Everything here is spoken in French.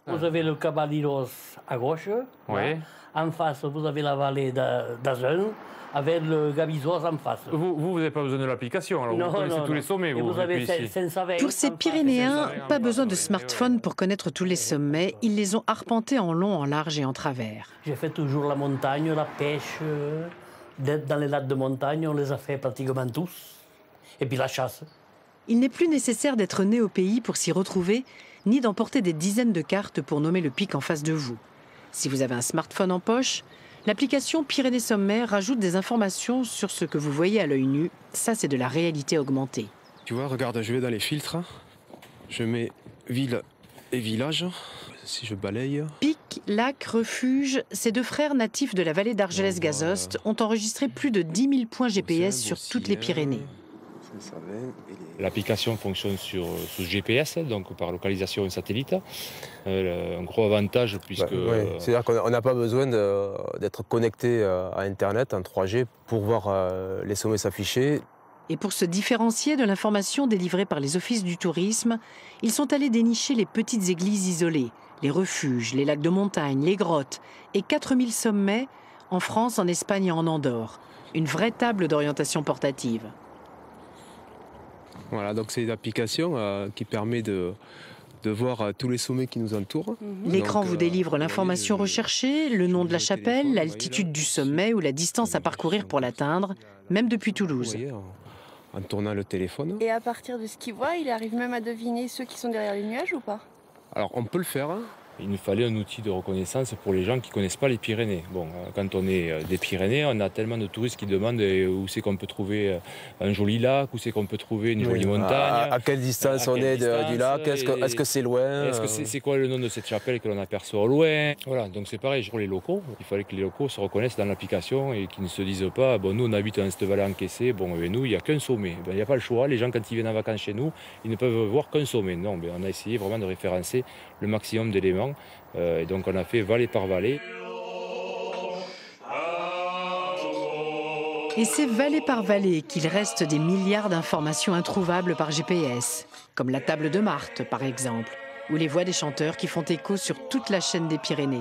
Vous avez le Caballeros à gauche. Oui. En face, vous avez la vallée d'Agen, avec le Gabizos en face. Vous n'avez pas besoin de l'application, alors vous connaissez tous les sommets, vous avez ici. Pour ces Pyrénéens, pas besoin de smartphone pour connaître tous les sommets. Ils les ont arpentés en long, en large et en travers. J'ai fait toujours la montagne, la pêche. Dans les lacs de montagne, on les a fait pratiquement tous. Et puis la chasse. Il n'est plus nécessaire d'être né au pays pour s'y retrouver, ni d'emporter des dizaines de cartes pour nommer le pic en face de vous. Si vous avez un smartphone en poche, l'application Pyrénées Sommaire rajoute des informations sur ce que vous voyez à l'œil nu. Ça, c'est de la réalité augmentée. Tu vois, regarde, je vais dans les filtres. Je mets ville et village. Si je balaye... Pic, lac, refuge, ces deux frères natifs de la vallée d'Argelès-Gazost ont enregistré plus de 10 000 points GPS sur toutes les Pyrénées. L'application fonctionne sous GPS, donc par localisation satellite. Un gros avantage puisque... C'est-à-dire qu'on n'a pas besoin d'être connecté à Internet en 3G pour voir les sommets s'afficher. Et pour se différencier de l'information délivrée par les offices du tourisme, ils sont allés dénicher les petites églises isolées, les refuges, les lacs de montagne, les grottes et 4000 sommets en France, en Espagne et en Andorre. Une vraie table d'orientation portative. Voilà, donc c'est une application qui permet de voir tous les sommets qui nous entourent. L'écran vous délivre l'information recherchée, le nom de la chapelle, l'altitude du sommet ou la distance à parcourir pour l'atteindre, même depuis Toulouse. Vous voyez, en tournant le téléphone. Et à partir de ce qu'il voit, il arrive même à deviner ceux qui sont derrière les nuages ou pas? Alors on peut le faire. Il nous fallait un outil de reconnaissance pour les gens qui ne connaissent pas les Pyrénées. Bon, quand on est des Pyrénées, on a tellement de touristes qui demandent où c'est qu'on peut trouver un joli lac, où c'est qu'on peut trouver une jolie montagne. À quelle distance on est du lac? Est-ce que c'est loin? Est-ce que c'est quoi le nom de cette chapelle que l'on aperçoit au loin? Voilà, donc c'est pareil pour les locaux. Il fallait que les locaux se reconnaissent dans l'application et qu'ils ne se disent pas, bon, nous on habite dans cette vallée encaissée, bon, et nous il n'y a qu'un sommet. Ben, il n'y a pas le choix. Les gens quand ils viennent en vacances chez nous, ils ne peuvent voir qu'un sommet. Non, ben, on a essayé vraiment de référencer le maximum d'éléments. Et donc on a fait vallée par vallée. Et c'est vallée par vallée qu'il reste des milliards d'informations introuvables par GPS, comme la table de Marthe par exemple, ou les voix des chanteurs qui font écho sur toute la chaîne des Pyrénées.